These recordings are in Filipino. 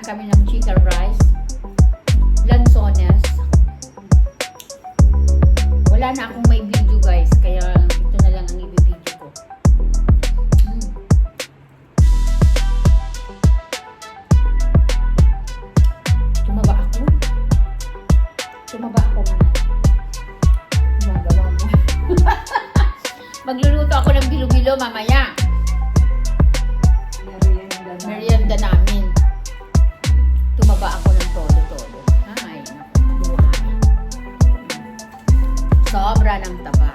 kami ng chicken rice, lanzones. Wala na akong may video guys, kaya ito na lang ang i-video ko. Tumaba ako. Tumaba ako man. Ginagawa mo. Magluluto ako ng bilo-bilo mamaya. Merienda namin. Tumaba ako ng todo-todo. Ay, buhay. Sobra ng taba.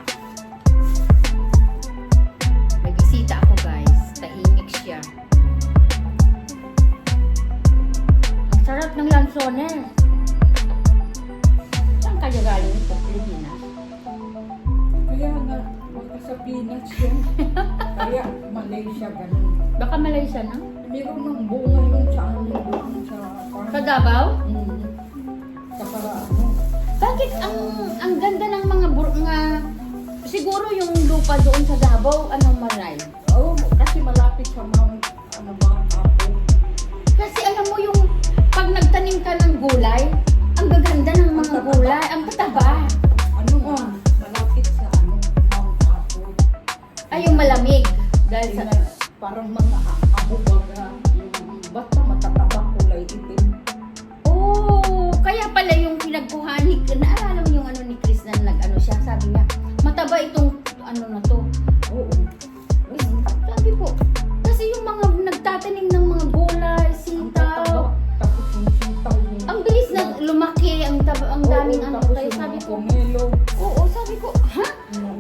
May bisita ako guys. Tahimik siya. Ang sarap ng lanzones. Saan kaya galing ito? Pilipinas? Kaya nga, baka sa Pinas yan. Kaya Malaysia ganun. Baka Malaysia na? Meron ng bunga yun sa ano doon sa Sa Davao? Sa para ano. Bakit ang ganda ng mga siguro yung lupa doon sa Davao, anong maray? Oo, kasi malapit sa Mount, ano ba, Apo. Kasi alam mo yung pag nagtanim ka ng gulay, ang gaganda ng mga gulay, ang tataba. Ano nga, malapit sa ano, Mount Apo. Ay, yung malamig. Dahil sa... Parang mga abubaga, yung basta matataba kulay itim. Oh, kaya pala yung pinagkuhan ni... Naalala mo yung ano ni Chris na nag-ano siya? Sabi niya, mataba itong ano na to. Oo. Sabi ko, kasi yung mga nagtatanim ng mga gulay, sitaw, Tapos yung sitaw yung... ang bilis na lumaki, ang daming ano. tapos Kaya yung sabi mga ko, pomelo. oo, sabi ko, ha?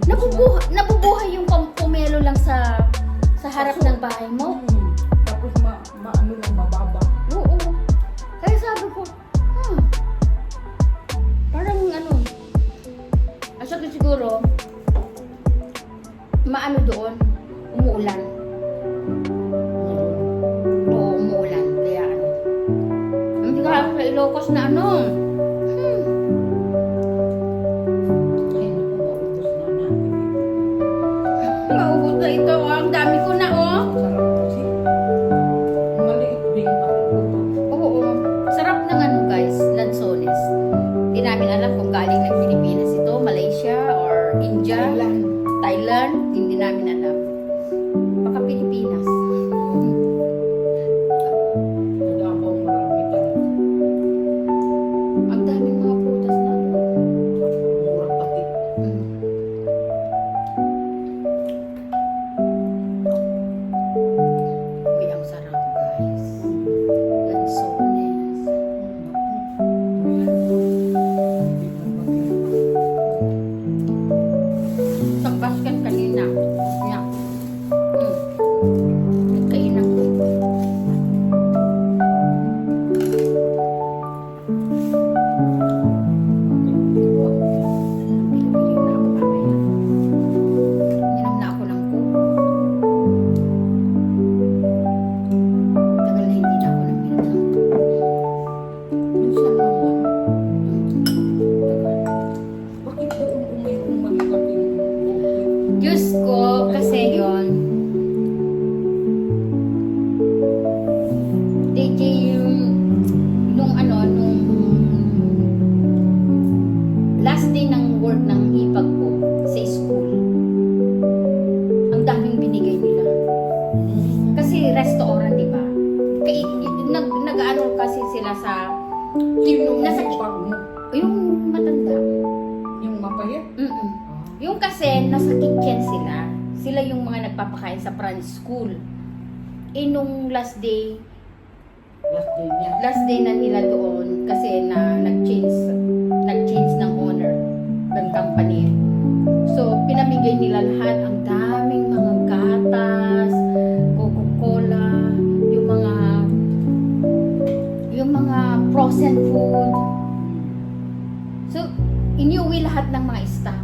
Tapos Nabubuhay yung pomelo lang sa harap ng bahay mo? Tapos ano lang, mababa. Oo. Kaya sabi ko, parang ano, asya ko siguro, maano doon, umuulan. Oo, umuulan. Kaya ano, hindi ka ako sa Ilocos na ano. Ay, naku, maubos na natin. Maubos na ito, oh. Ang dami ko na, oh. Sarap kasi. Maliit din ang luto. Oo, sarap ng ano guys, lanzones. Hindi namin alam kung galing ng Pilipinas ito, Malaysia, or India, Thailand, hindi namin alam. Baka Pilipinas. Nagabang marami talaga. Ang daming mga prutas na doon. Mura pati. Uy, ang sarap guys. Lanzones. Sa basket kanina. Yan. Nagkainan ko. Bili-bili na ako mamaya. Minom na ako ng coke. Tagal na hindi na ako naminom ng coke. Minsan lang yan. Tagal. Bakit doon mayroong malalaking bukid? Diyos ko, kasi yon. DJ yung nung last day ng work ng ipag ko sa school. Ang daming binigay nila. Kasi restaurant, di ba? Nag-ano kasi sila sa Sino nasa pag mo? yung matanda. Yung mapayat? Yung kasi nasa kitchen sila. Sila yung mga nagpapakain sa front school. Nung last day Last day niya. na nila doon kasi na nag-change ng owner ng company. So, pinamigay nila lahat. Ang daming mga gatas, Coca-Cola, yung mga frozen food. So, iniuwi lahat ng mga staff.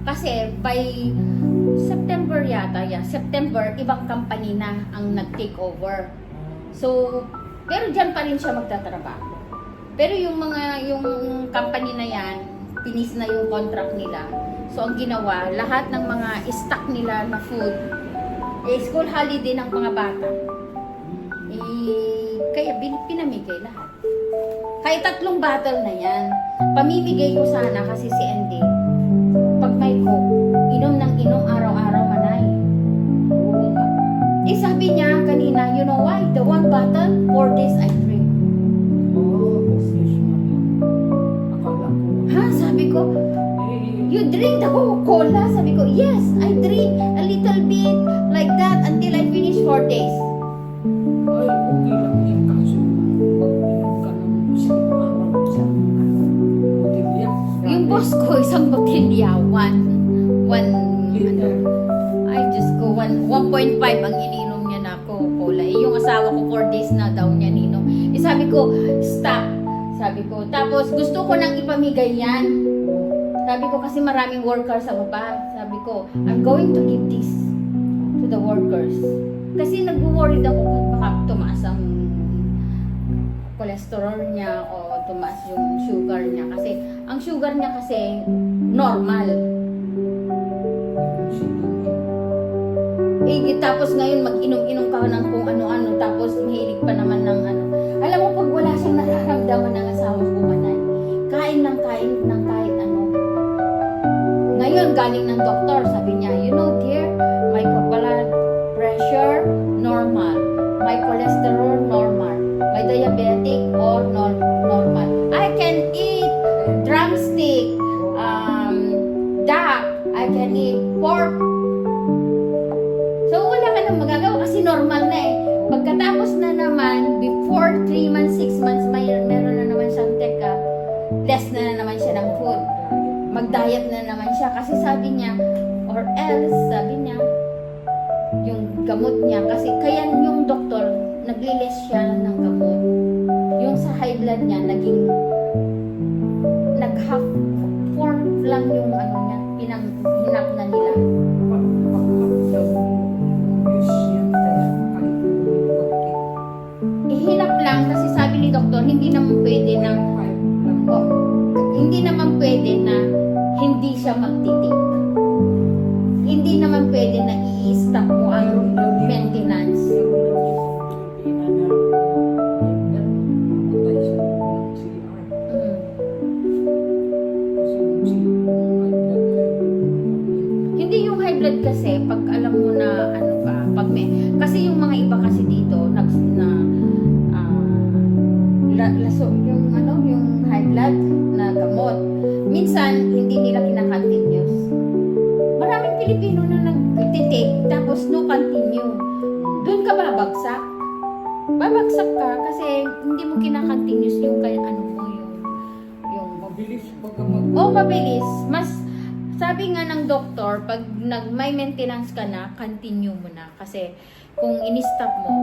Kasi by September yata, September, ibang company na ang nag-take over. So, pero dyan pa rin siya magtatrabaho. Pero yung company na yan, pinis na yung contract nila. So, ang ginawa, lahat ng mga stock nila na food, school holiday ng mga bata, Kaya pinamigay lahat. Kahit 3 bottle na yan. Pamimigay ko sana kasi si Andy, pag may coke, inom ng inom araw-araw manay. Oo nga. Eh sabi niya kanina, you know why? The 1 bottle, 4 days I drink. Yes naman. Akala ko. Ha? Sabi ko, you drink the Coca-Cola? Sabi ko, yes, I drink a little bit like that until I finish 4 days. Ay, okay lang yan. Kaso, pag-inom ka ng isang araw sa botelya. Yung boss ko, isang botelya, one, Liter. I just go 1.5 ang ininom niya na Coca-Cola. Eh, yung asawa ko 4 days na daw niya ninom. Eh, sabi ko, stop. Sabi ko, tapos gusto ko nang ipamigay yan. Sabi ko kasi maraming workers sa baba. Sabi ko, I'm going to give this to the workers. Kasi nag-worried ako kung baka tumaas ang cholesterol niya o tumaas yung sugar niya. Kasi ang sugar niya kasi normal. Eh, tapos ngayon mag-inom-inom ka ng kung ano-ano, tapos mahilig pa naman ng ano. Alam mo, pag wala siyang nararamdaman ng asawa ko manay, kain ng kain ng kahit ano. Ngayon, galing ng doktor, sabi niya, you know dear, my blood pressure, normal. My cholesterol, normal. My diabetic, or normal. I can eat drumstick, duck, I can eat pork. So, wala ka nang magagawa kasi normal na eh. Pagkatapos na naman, before 3 months, 6 months, meron na naman siyang check-up. Less na naman siya ng food. Mag-diet na naman siya. Kasi sabi niya, or else, sabi niya, yung gamot niya. Kasi kaya yung doktor, nag-less siya ng gamot. Yung sa high blood niya, naging nag-half form lang yung ano niya, hinap na nila. Hinap lang kasi sabi ni doktor, hindi naman pwede na hindi naman pwede na hindi siya magtitik. Hindi naman pwede na i-stop mo ang maintenance. Hindi yung high blood kasi pag alam mo na ano ka, pag may kasi yung mga iba kasi dito laso yung ano yung high blood na gamot. Minsan hindi nila kina-continuous. Maraming Pilipino na nag-take tapos no continue. Doon ka babagsak. Babagsak ka kasi hindi mo kina-continuous yung kay ano mo yung Mabilis pag mabilis. Mas sabi nga ng doktor, pag may maintenance ka na, continue mo na. Kasi kung in-stop mo,